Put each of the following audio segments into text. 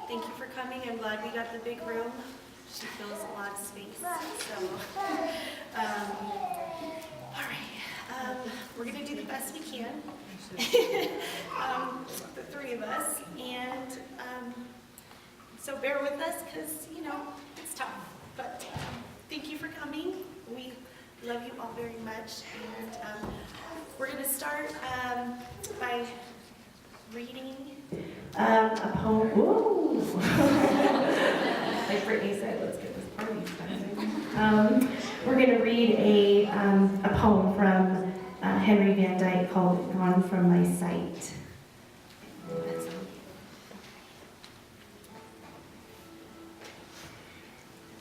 Thank you for coming. I'm glad we got the big room. She fills a lot of space. So, all right. We're going to do the best we can, the three of us. And so bear with us because, you know, it's tough. But thank you for coming. We love you all very much. And we're going to start by reading a poem. Ooh. Like Brittany said, let's get this party started. We're going to read a poem from Henry Van Dyke called Gone From My Sight.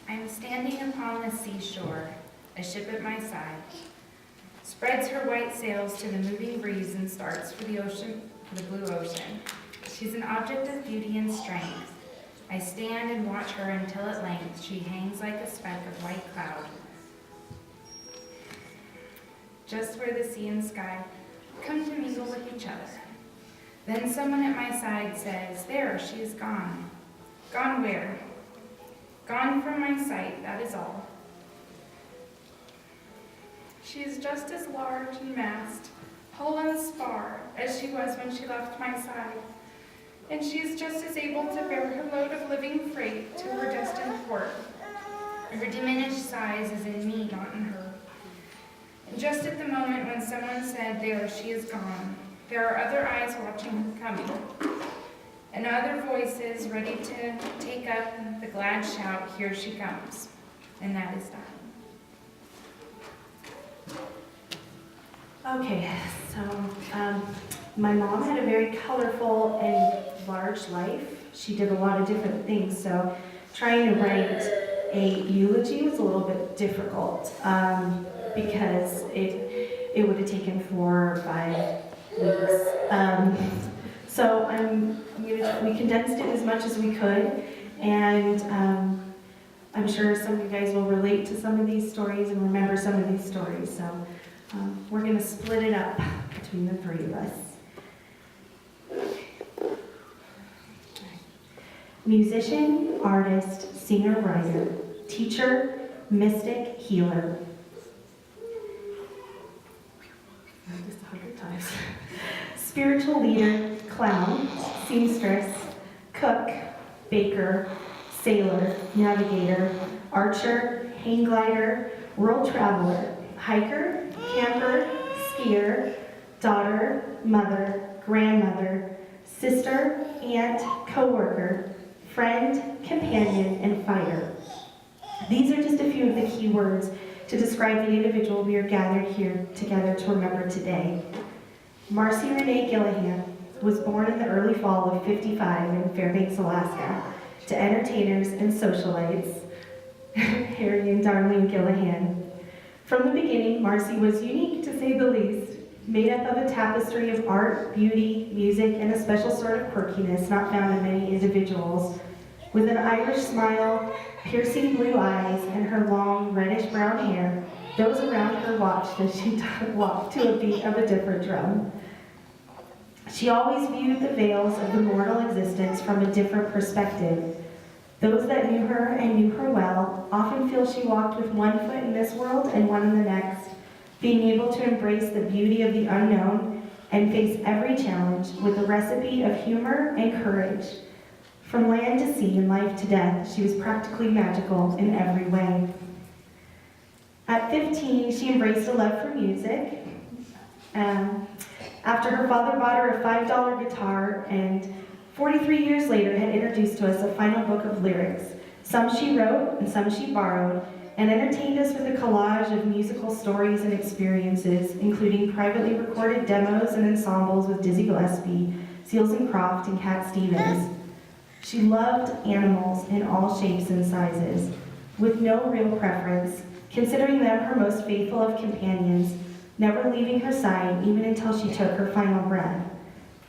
I am standing upon the seashore, a ship at my side, spreads her white sails to the moving breeze and starts for the ocean, for the blue ocean. She's an object of beauty and strength. I stand and watch her until at length she hangs like a speck of white cloud, just where the sea and sky come to mingle with each other. Then someone at my side says, "There, she is gone." Gone where? Gone from my sight, that is all. She is just as large and massed, hull and spar, as she was when she left my side. And she is just as able to bear her load of living freight to her destined port. Her diminished size is in me, not in her. And just at the moment when someone said, "There, she is gone," there are other eyes watching her coming, and other voices ready to take up the glad shout, "Here she comes." And that is done. Okay, so my mom had a very colorful and large life. She did a lot of different things, so trying to write a eulogy was a little bit difficult because it would have taken 4 or 5 weeks. So we condensed it as much as we could, and I'm sure some of you guys will relate to some of these stories and remember some of these stories. So we're going to split it up between the three of us. Musician, artist, singer, writer, teacher, mystic, healer. Just 100 times. Spiritual leader, clown, seamstress, cook, baker, sailor, navigator, archer, hang glider, world traveler, hiker, camper, skier, daughter, mother, grandmother, sister, aunt, co-worker, friend, companion, and fighter. These are just a few of the key words to describe the individual we are gathered here together to remember today. Marcy Rene Gillihan was born in the early fall of '55 in Fairbanks, Alaska, to entertainers and socialites, Harry and Darlene Gillihan. From the beginning, Marcy was unique, to say the least, made up of a tapestry of art, beauty, music, and a special sort of quirkiness not found in many individuals. With an Irish smile, piercing blue eyes, and her long, reddish-brown hair, those around her watched as she walked to a beat of a different drum. She always viewed the veils of the mortal existence from a different perspective. Those that knew her and knew her well often feel she walked with one foot in this world and one in the next, being able to embrace the beauty of the unknown and face every challenge with a recipe of humor and courage. From land to sea and life to death, she was practically magical in every way. At 15, she embraced a love for music. After her father bought her a $5 guitar, and 43 years later had introduced to us a final book of lyrics. Some she wrote and some she borrowed, and entertained us with a collage of musical stories and experiences, including privately recorded demos and ensembles with Dizzy Gillespie, Seals and Croft, and Cat Stevens. She loved animals in all shapes and sizes, with no real preference, considering them her most faithful of companions, never leaving her side even until she took her final breath.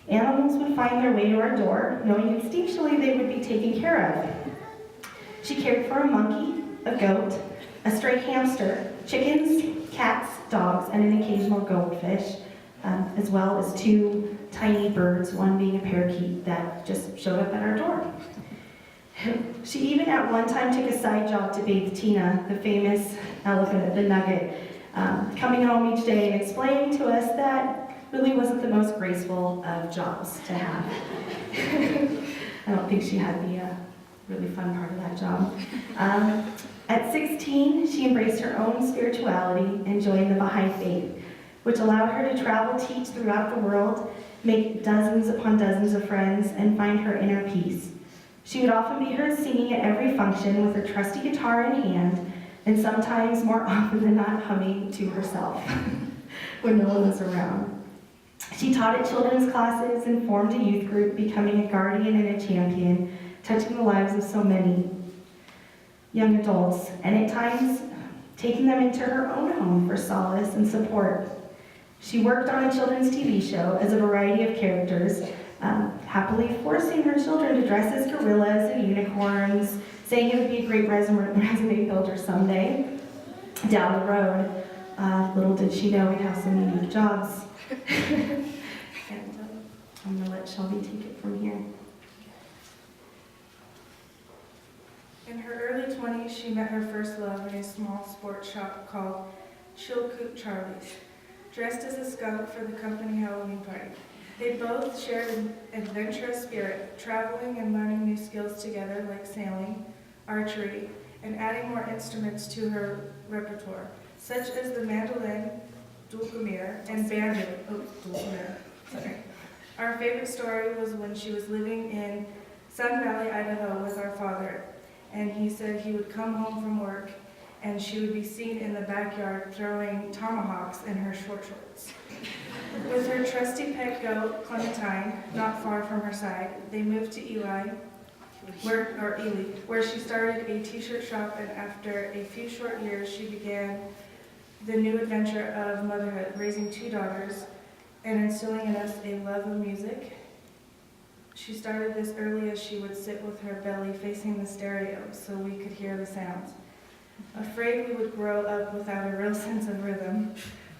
Animals would find their way to our door, knowing instinctually they would be taken care of. She cared for a monkey, a goat, a stray hamster, chickens, cats, dogs, and an occasional goldfish, as well as 2 tiny birds, one being a parakeet that just showed up at our door. She even at one time took a side job to bathe Tina, the famous elephant at the Nugget, coming home each day and explaining to us that really wasn't the most graceful of jobs to have. I don't think she had the really fun part of that job. At 16, she embraced her own spirituality and joined the Baha'i faith, which allowed her to travel, teach throughout the world, make dozens upon dozens of friends, and find her inner peace. She would often be heard singing at every function with her trusty guitar in hand, and sometimes, more often than not, humming to herself when no one was around. She taught at children's classes and formed a youth group, becoming a guardian and a champion, touching the lives of so many young adults, and at times taking them into her own home for solace and support. She worked on a children's TV show as a variety of characters, happily forcing her children to dress as gorillas and unicorns, saying it would be a great resume builder someday down the road. Little did she know we'd have some unique jobs. And I'm going to let Shelby take it from here. In her early 20s, she met her first love in a small sports shop called Chilkoot Charlie's, dressed as a skunk for the company Halloween party. They both shared an adventurous spirit, traveling and learning new skills together like sailing, archery, and adding more instruments to her repertoire, such as the mandolin, dulcimer, and banjo. Our favorite story was when she was living in Sun Valley, Idaho with our father, and he said he would come home from work and she would be seen in the backyard throwing tomahawks in her short shorts. With her trusty pet goat, Clementine, not far from her side, they moved to Ely, where she started a t-shirt shop, and after a few short years, she began the new adventure of motherhood, raising 2 daughters and instilling in us a love of music. She started this early as she would sit with her belly facing the stereo so we could hear the sounds. Afraid we would grow up without a real sense of rhythm,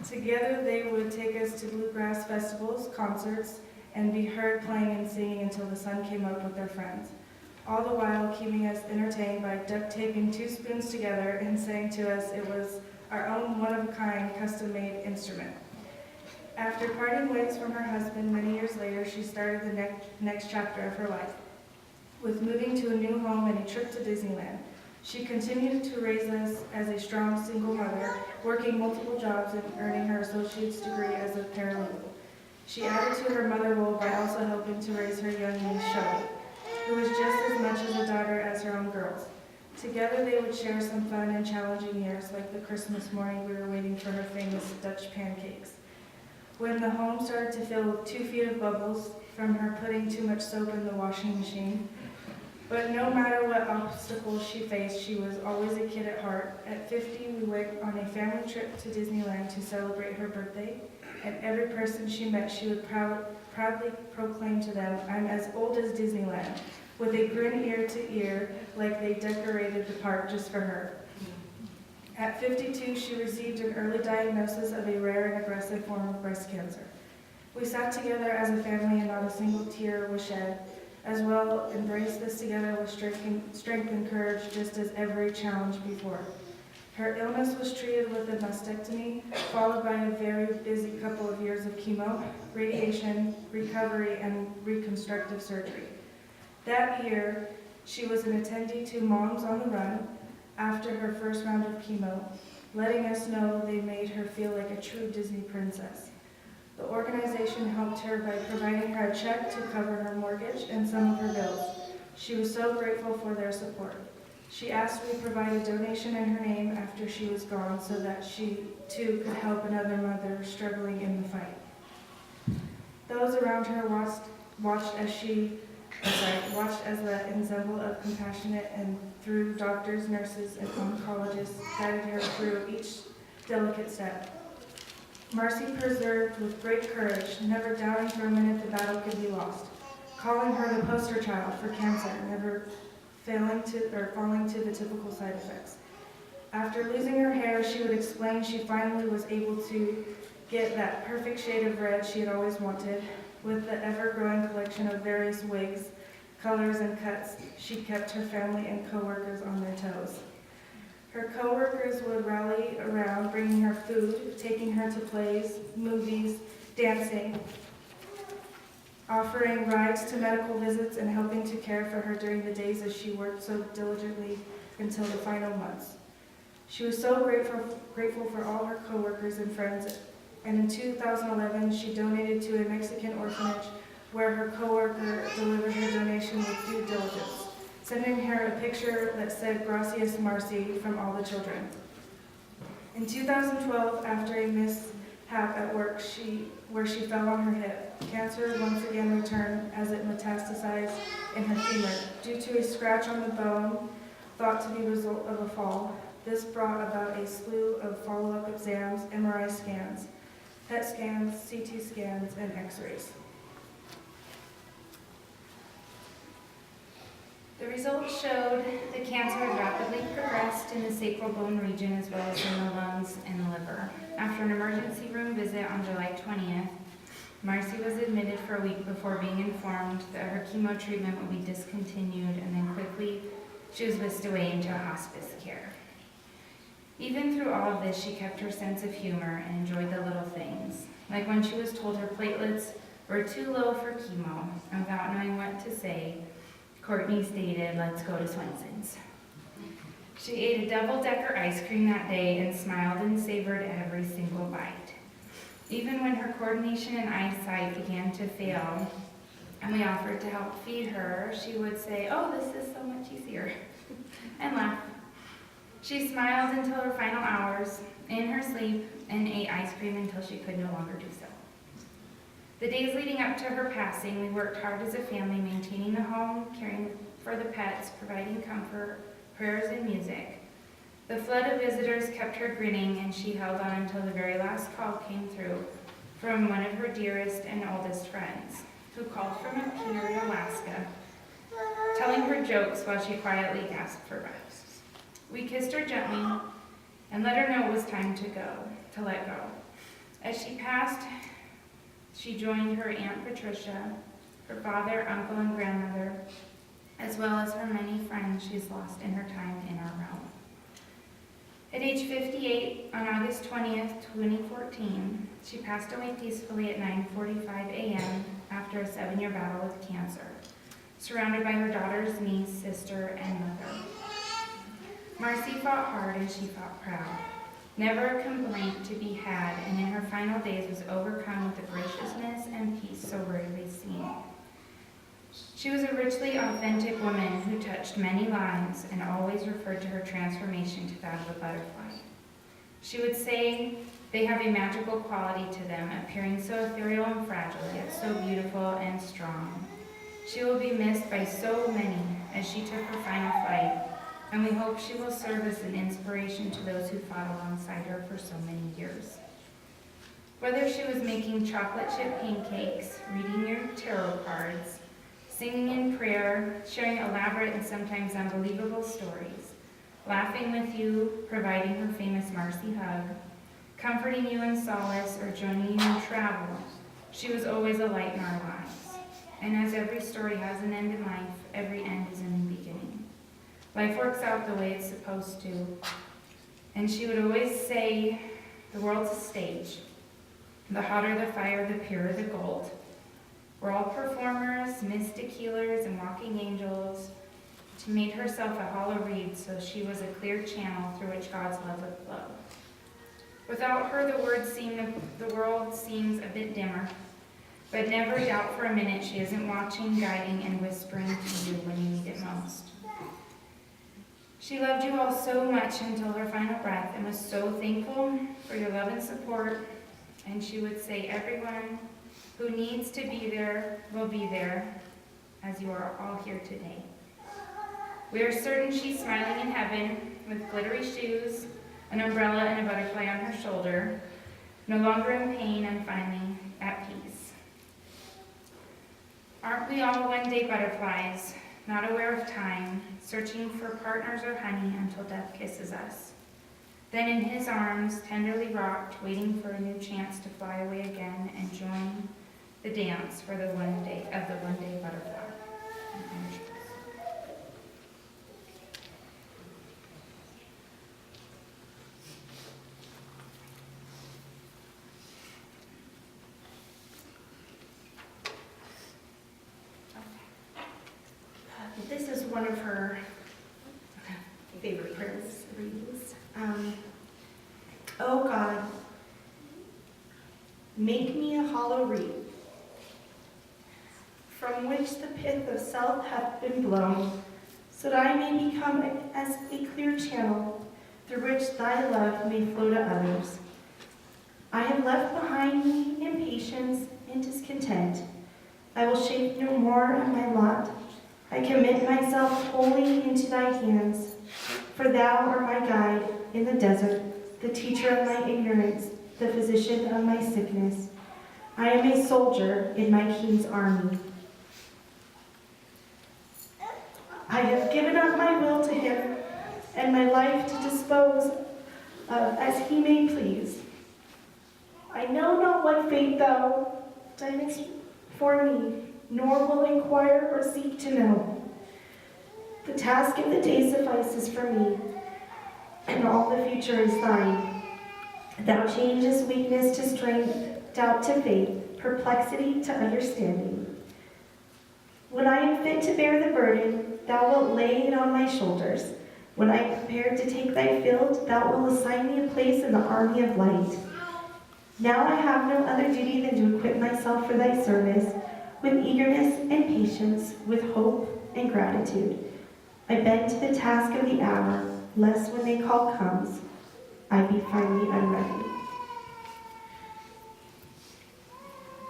together they would take us to bluegrass festivals, concerts, and be heard playing and singing until the sun came up with their friends, all the while keeping us entertained by duct taping 2 spoons together and saying to us it was our own one-of-a-kind, custom-made instrument. After parting ways from her husband many years later, she started the next chapter of her life, with moving to a new home and a trip to Disneyland. She continued to raise us as a strong single mother, working multiple jobs and earning her associate's degree as a paralegal. She added to her mother role by also helping to raise her young niece, Shelby, who was just as much as a daughter as her own girls. Together they would share some fun and challenging years, like the Christmas morning we were waiting for her famous Dutch pancakes. When the home started to fill with 2 feet of bubbles from her putting too much soap in the washing machine. But no matter what obstacles she faced, she was always a kid at heart. At 50, we went on a family trip to Disneyland to celebrate her birthday, and every person she met, she would proudly proclaim to them, "I'm as old as Disneyland," with a grin ear to ear, like they decorated the park just for her. At 52, she received an early diagnosis of a rare and aggressive form of breast cancer. We sat together as a family and not a single tear was shed, as well embraced this together with strength and courage, just as every challenge before. Her illness was treated with a mastectomy, followed by a very busy couple of years of chemo, radiation, recovery, and reconstructive surgery. That year, she was an attendee to Moms on the Run after her first round of chemo, letting us know they made her feel like a true Disney princess. The organization helped her by providing her a check to cover her mortgage and some of her bills. She was so grateful for their support. She asked we provide a donation in her name after she was gone so that she too could help another mother struggling in the fight. Those around her watched as the ensemble of compassionate and through doctors, nurses, and oncologists guided her through each delicate step. Marcy persevered with great courage, never doubting for a minute the battle could be lost, calling her the poster child for cancer, never falling to the typical side effects. After losing her hair, she would explain she finally was able to get that perfect shade of red she had always wanted, with the ever-growing collection of various wigs colors, and cuts, she kept her family and coworkers on their toes. Her coworkers would rally around, bringing her food, taking her to plays, movies, dancing, offering rides to medical visits, and helping to care for her during the days as she worked so diligently until the final months. She was so grateful for all her coworkers and friends, and in 2011, she donated to a Mexican orphanage where her coworker delivered her donation with due diligence, sending her a picture that said, "Gracias, Marcy," from all the children. In 2012, after a mishap at work where she fell on her hip, cancer once again returned as it metastasized in her femur due to a scratch on the bone thought to be a result of a fall. This brought about a slew of follow-up exams, MRI scans, PET scans, CT scans, and x-rays. The results showed the cancer had rapidly progressed in the sacral bone region as well as in the lungs and the liver. After an emergency room visit on July 20th, Marcy was admitted for a week before being informed that her chemo treatment would be discontinued, and then quickly she was whisked away into hospice care. Even through all of this, she kept her sense of humor and enjoyed the little things, like when she was told her platelets were too low for chemo, and without knowing what to say, Courtney stated, "Let's go to Swenson's." She ate a double-decker ice cream that day and smiled and savored every single bite. Even when her coordination and eyesight began to fail, and we offered to help feed her, she would say, "Oh, this is so much easier," and laugh. She smiled until her final hours in her sleep and ate ice cream until she could no longer do so. The days leading up to her passing, we worked hard as a family, maintaining the home, caring for the pets, providing comfort, prayers, and music. The flood of visitors kept her grinning, and she held on until the very last call came through from one of her dearest and oldest friends, who called from a pier in Alaska, telling her jokes while she quietly gasped for breath. We kissed her gently and let her know it was time to let go. As she passed, she joined her Aunt Patricia, her father, uncle, and grandmother, as well as her many friends she's lost in her time in our realm. At age 58, on August 20th, 2014, she passed away peacefully at 9:45 a.m. after a 7-year battle with cancer, surrounded by her daughter's niece, sister, and mother. Marcy fought hard and she fought proud. Never a complaint to be had, and in her final days was overcome with the graciousness and peace so rarely seen. She was a richly authentic woman who touched many lives and always referred to her transformation to that of a butterfly. She would say they have a magical quality to them, appearing so ethereal and fragile, yet so beautiful and strong. She will be missed by so many as she took her final flight, and we hope she will serve as an inspiration to those who fought alongside her for so many years. Whether she was making chocolate chip pancakes, reading your tarot cards, singing in prayer, sharing elaborate and sometimes unbelievable stories, laughing with you, providing her famous Marcy hug, comforting you in solace, or joining you in travel, she was always a light in our lives. And as every story has an end in life, every end is a new beginning. Life works out the way it's supposed to. And she would always say, the world's a stage. The hotter the fire, the purer the gold. We're all performers, mystic healers, and walking angels. She made herself a hollow reed so she was a clear channel through which God's love would flow. Without her, the world seems a bit dimmer. But never doubt for a minute she isn't watching, guiding, and whispering to you when you need it most. She loved you all so much until her final breath and was so thankful for your love and support. And she would say, everyone who needs to be there will be there, as you are all here today. We are certain she's smiling in heaven with glittery shoes, an umbrella, and a butterfly on her shoulder, no longer in pain and finally at peace. Aren't we all one-day butterflies, not aware of time, searching for partners or honey until death kisses us? Then in his arms, tenderly rocked, waiting for a new chance to fly away again and join the dance for the one day butterfly. This is one of her favorite prayers readings. Oh God, make me a hollow reed, from which the pith of self hath been blown, so that I may become as a clear channel through which thy love may flow to others. I have left behind me impatience and discontent. I will shape no more of my lot. I commit myself wholly into thy hands, for thou art my guide in the desert, the teacher of my ignorance, the physician of my sickness. I am a soldier in my king's army. I have given up my will to him, and my life to dispose of as he may please. I know not what fate thou dividest for me, nor will inquire or seek to know. The task of the day suffices for me, and all the future is thine. Thou changest weakness to strength, doubt to faith, perplexity to understanding. When I am fit to bear the burden, thou wilt lay it on my shoulders. When I am prepared to take thy field, thou wilt assign me a place in the army of light. Now I have no other duty than to equip myself for thy service, with eagerness and patience, with hope and gratitude. I bend to the task of the hour, lest when the call comes, I be finally unready.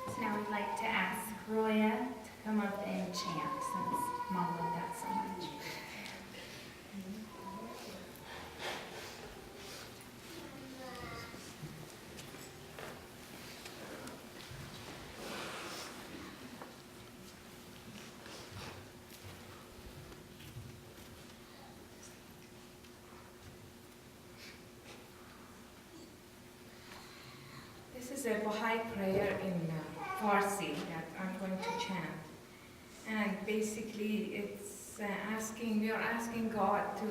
So now we'd like to ask Roya to come up and chant, since Mom loved that so much. This is a Baha'i prayer in Farsi that I'm going to chant. And basically it's we are asking God to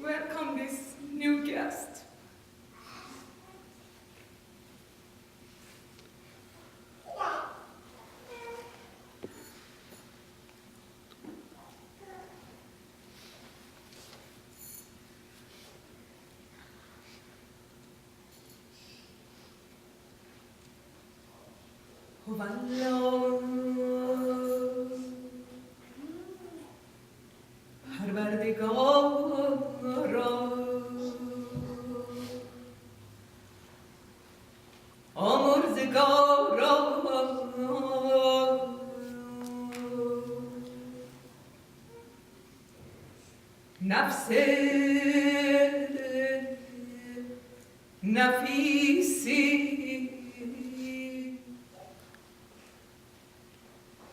welcome this new guest.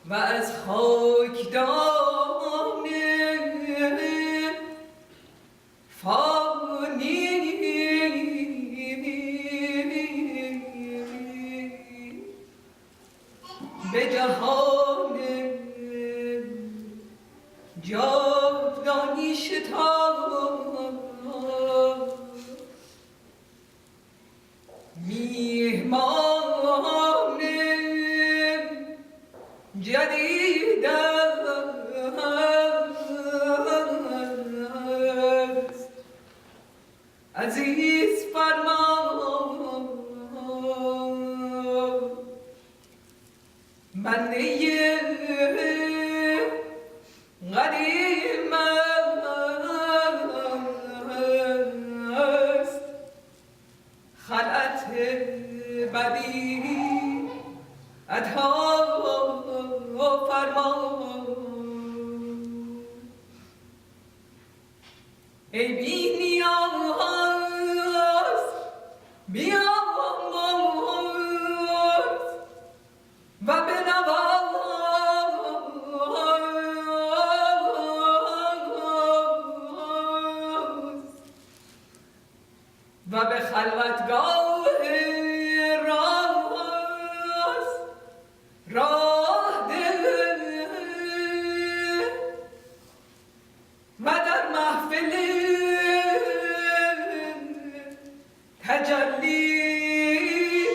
و از خاکدان فانی به جهان جاودانی شتاب میهمان جدید است عزیز فرما بنده قدیم است خلعت بدی عطا فرما ای بی نیاز بیامرز و بنواز و به خلوتگاه تجلی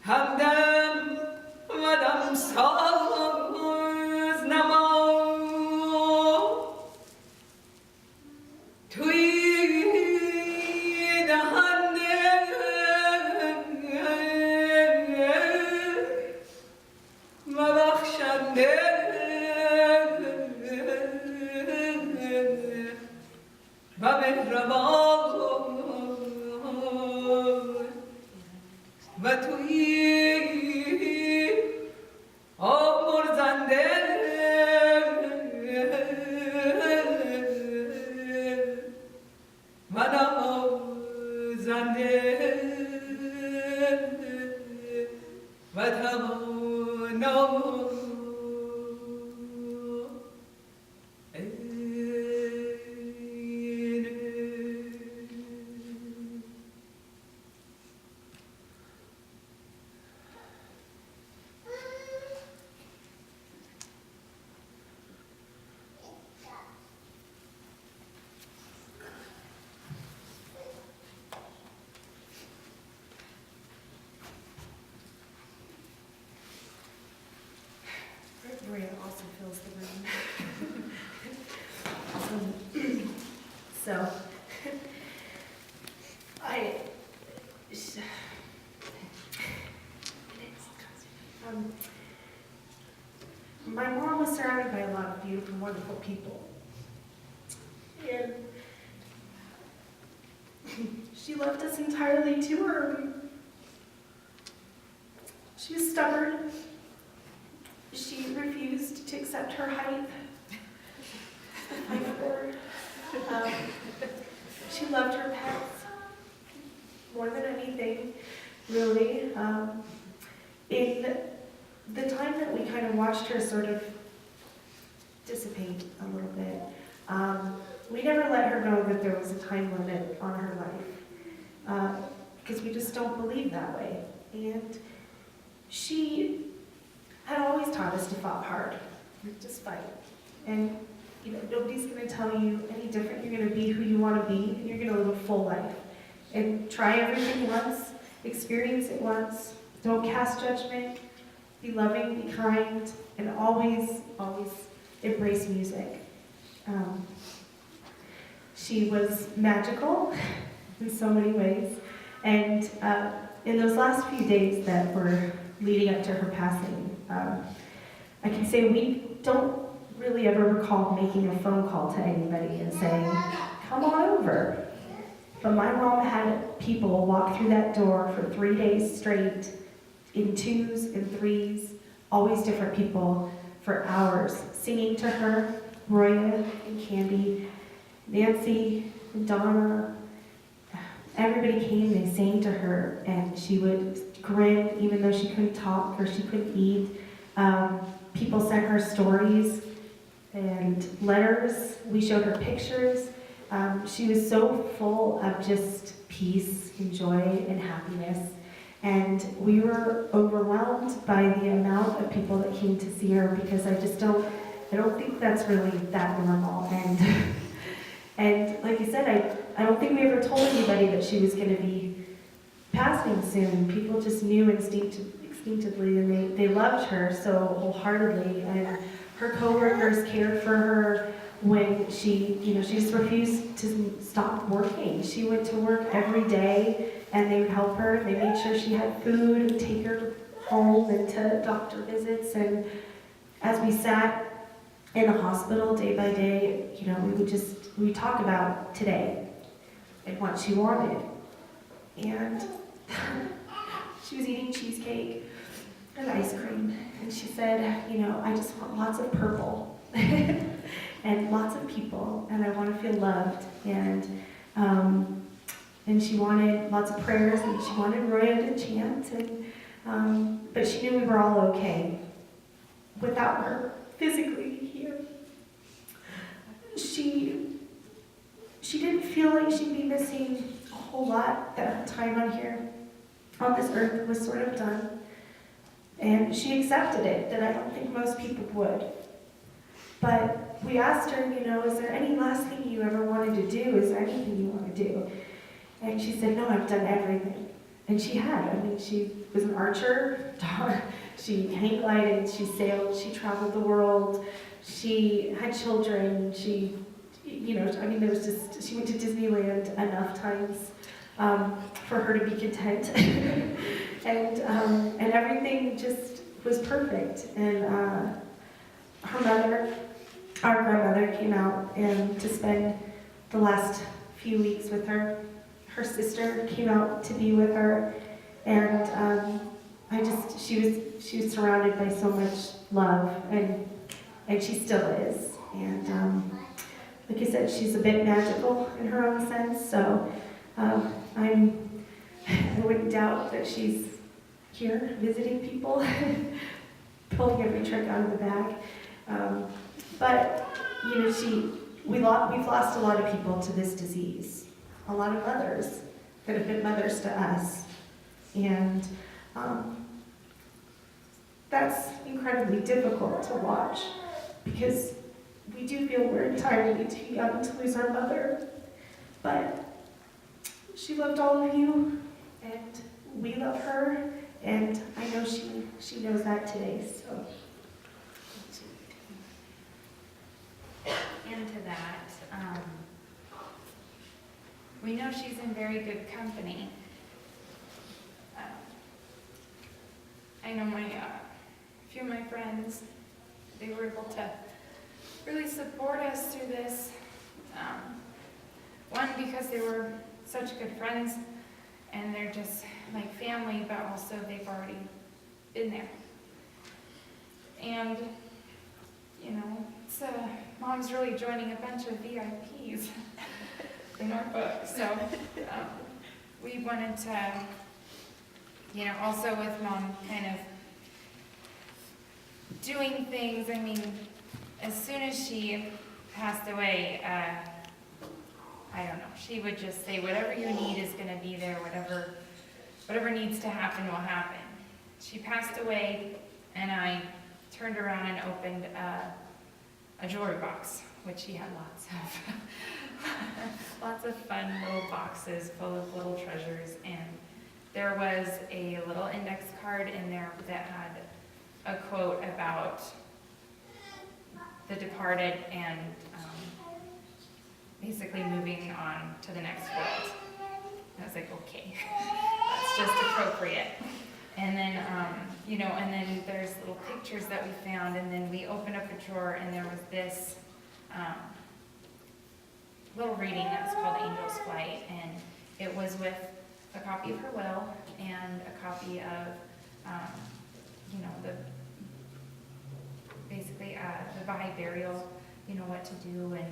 همدم و دمساز نما توی دهنده و بخشنده و مهربان و توی آمرزنده و نوازنده و توانا Maria also fills the room. So, my mom was surrounded by a lot of beautiful, wonderful people. And she left us entirely to her. She was stubborn. She refused to accept her height. She loved her pets more than anything, really. In the time that we kind of watched her sort of dissipate a little bit, we never let her know that there was a time limit on her life, because we just don't believe that way. And she had always taught us to fight hard, just fight. And nobody's going to tell you any different. You're going to be who you want to be, and you're going to live a full life. And try everything once, experience it once. Don't cast judgment. Be loving, be kind, and always, always embrace music. She was magical in so many ways. And in those last few days that were leading up to her passing, I can say we don't really ever recall making a phone call to anybody and saying, come on over. But my mom had people walk through that door for 3 days straight, in 2s and 3s, always different people, for hours, singing to her, Roya and Candy, Nancy and Donna. Everybody came, they sang to her, and she would grin even though she couldn't talk or she couldn't eat. People sent her stories and letters. We showed her pictures. She was so full of just peace and joy and happiness. And we were overwhelmed by the amount of people that came to see her, because I don't think that's really that normal. And like you said, I don't think we ever told anybody that she was going to be passing soon. People just knew instinctively, and they loved her so wholeheartedly. And her coworkers cared for her when she just refused to stop working. She went to work every day, and they would help her. They made sure she had food and take her home and to doctor visits. And as we sat in the hospital day by day, we talk about today and what she wanted. And she was eating cheesecake and ice cream, and she said, I just want lots of purple and lots of people, and I want to feel loved. And she wanted lots of prayers, and she wanted Roya to chant, but she knew we were all okay without her physically here. She didn't feel like she'd be missing a whole lot, that her time on this earth was sort of done. And she accepted it, that I don't think most people would. But we asked her, is there any last thing you ever wanted to do? Is there anything you want to do? And she said, no, I've done everything. And she had. I mean, she was an archer. She hang glided, she sailed, she traveled the world, she had children, she, I mean, there was just, she went to Disneyland enough times for her to be content. and everything just was perfect. And her mother, our grandmother, came out and to spend the last few weeks with her. Her sister came out to be with her, and she was surrounded by so much love, and she still is. And like I said, she's a bit magical in her own sense. So I wouldn't doubt that she's here visiting people, pulling every trick out of the bag. But we've lost a lot of people to this disease. A lot of mothers that have been mothers to us, and that's incredibly difficult to watch because we do feel we're entirely too young to lose our mother. But she loved all of you, and we love her, and I know she knows that today. So. And to that, we know she's in very good company. I know a few of my friends, they were able to really support us through this. One, because they were such good friends, and they're just like family, but also they've already been there. And, it's, Mom's really joining a bunch of VIPs in our book. So we wanted to, also with Mom kind of doing things. I mean, as soon as she passed away, I don't know, she would just say, whatever you need is going to be there, whatever needs to happen will happen. She passed away, and I turned around and opened a jewelry box, which she had lots of fun little boxes full of little treasures, and there was a little index card in there that had a quote about the departed and basically moving on to the next world. I was like, okay, that's just appropriate. And then, and then there's little pictures that we found, and then we opened up a drawer, and there was this little reading that was called Angel's Flight, and it was with a copy of her will and a copy of, the Baha'i burial, what to do, and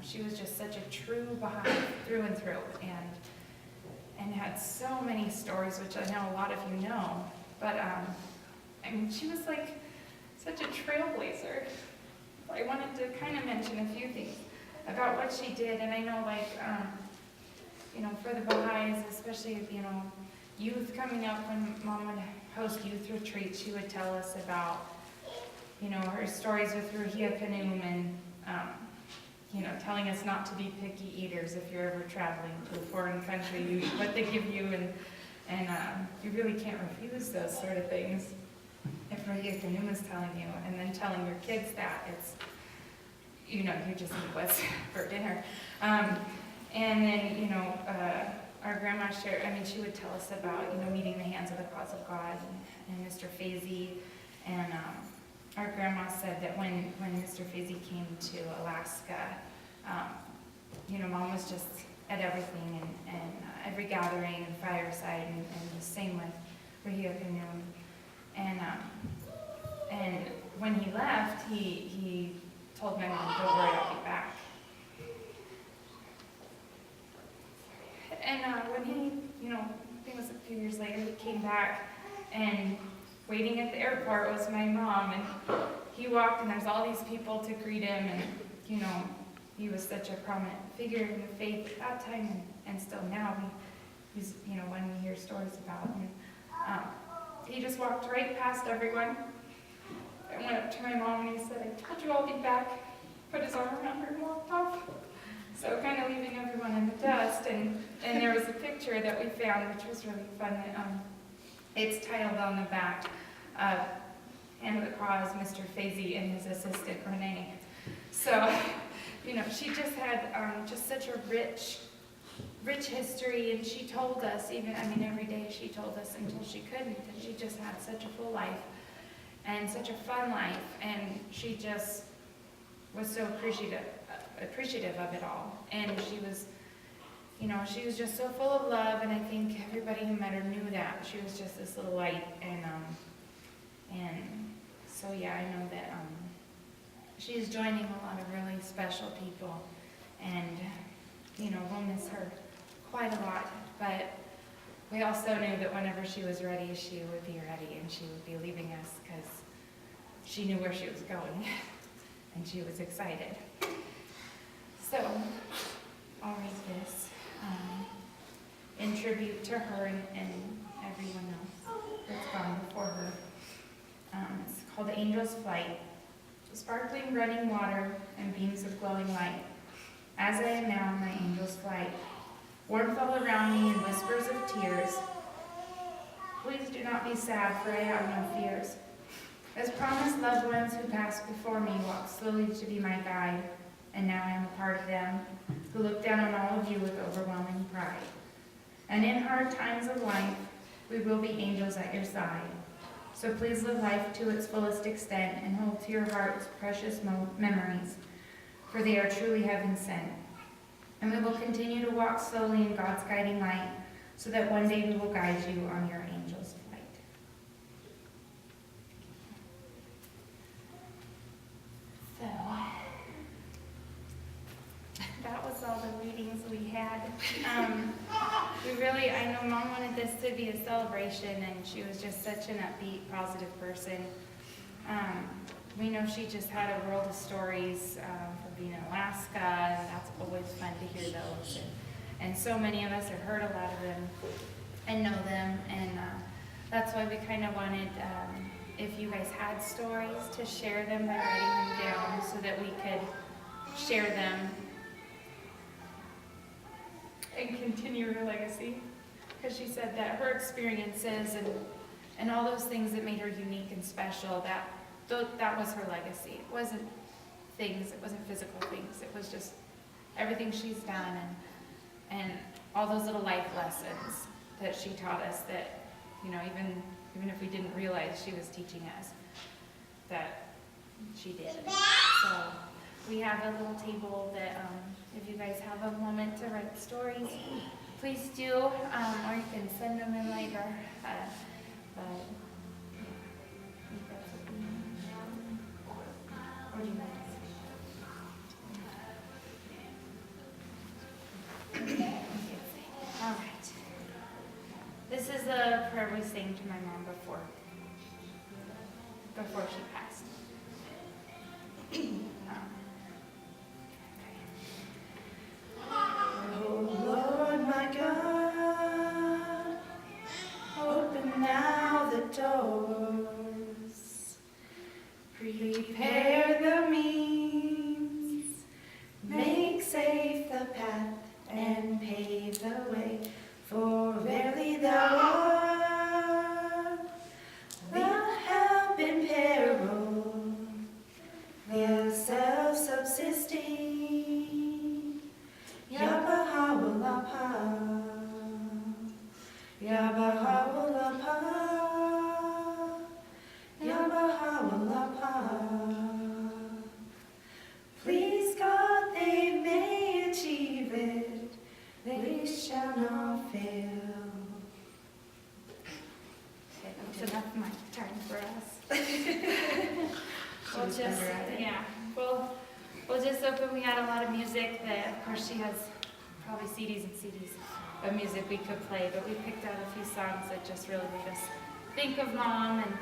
she was just such a true Baha'i through and through, and had so many stories, which I know a lot of you know, but she was like such a trailblazer. I wanted to kind of mention a few things about what she did, and I know for the Baha'is, especially, youth coming up, when Mom would host youth retreats, she would tell us about, her stories with Ruhia Kanum, and, telling us not to be picky eaters if you're ever traveling to a foreign country. You eat what they give you, and you really can't refuse those sort of things. If Ruhia Kanum is telling you, and then telling your kids that, it's, you just eat what's for dinner. And then, our grandma shared, she would tell us about, meeting the hands of the cause of God and Mr. Fazy. And our grandma said that when Mr. Fazy came to Alaska, Mom was just at everything and every gathering and fireside, and the same with Ruhia Kanum. And when he left, he told my mom, "Don't worry, I'll be back." And when he, I think it was a few years later, he came back, and waiting at the airport was my mom, and he walked, and there's all these people to greet him, and, he was such a prominent figure in the faith at that time, and still now, he's, one we hear stories about, and he just walked right past everyone, and went up to my mom, and he said, "I told you I'll be back," put his arm around her and walked off. So kind of leaving everyone in the dust, and there was a picture that we found, which was really fun. It's titled on the back, Hand of the Cause, Mr. Fazy and his assistant, Renee. So, she just had just such a rich history, and she told us, every day she told us until she couldn't, and she just had such a full life and such a fun life, and she just was so appreciative of it all. And she was just so full of love, and I think everybody who met her knew that. She was just this little light, and so yeah, I know that she's joining a lot of really special people, and we'll miss her quite a lot, but we also knew that whenever she was ready, she would be ready, and she would be leaving us because she knew where she was going, and she was excited. So, I'll read this in tribute to her and everyone else that's gone before her. It's called The Angel's Flight. Sparkling running water and beams of glowing light. As I am now on my angel's flight, warmth all around me and whispers of tears. Please do not be sad, for I have no fears. As promised loved ones who passed before me walk slowly to be my guide, and now I am a part of them, who look down on all of you with overwhelming pride. And in hard times of life, we will be angels at your side. So please live life to its fullest extent and hold to your heart's precious memories, for they are truly heaven sent. And we will continue to walk slowly in God's guiding light, so that one day we will guide you on your angel's flight. So, that was all the readings we had. I know Mom wanted this to be a celebration, and she was just such an upbeat, positive person. We know she just had a world of stories from being in Alaska, and that's always fun to hear those. And so many of us have heard a lot of them and know them, and that's why we kind of wanted, if you guys had stories, to share them by writing them down so that we could share them and continue her legacy. Because she said that her experiences and all those things that made her unique and special, that was her legacy. It wasn't things, it wasn't physical things, it was just everything she's done and all those little life lessons that she taught us that, even if we didn't realize she was teaching us, that she did. So we have a little table that if you guys have a moment to write stories, please do, or you can send them in later. But what do you think? All right. This is a prayer we sang to my mom before she passed. Oh Lord, my God, open now the doors, prepare the means, make safe the path, and pave the way, for verily thou art the help in peril, the self-subsisting. Yabahawalapa, Yabahawalapa, Yabahawalapa. Please God, they may achieve it, they shall not fail. That's enough time for us. We'll just open. We had a lot of music that, of course, she has probably CDs and CDs of music we could play, but we picked out a few songs that just really made us think of Mom, and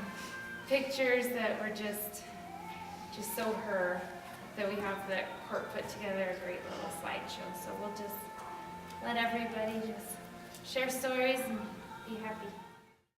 pictures that were just so her, that we have the court put together a great little slideshow. So we'll just let everybody just share stories and be happy.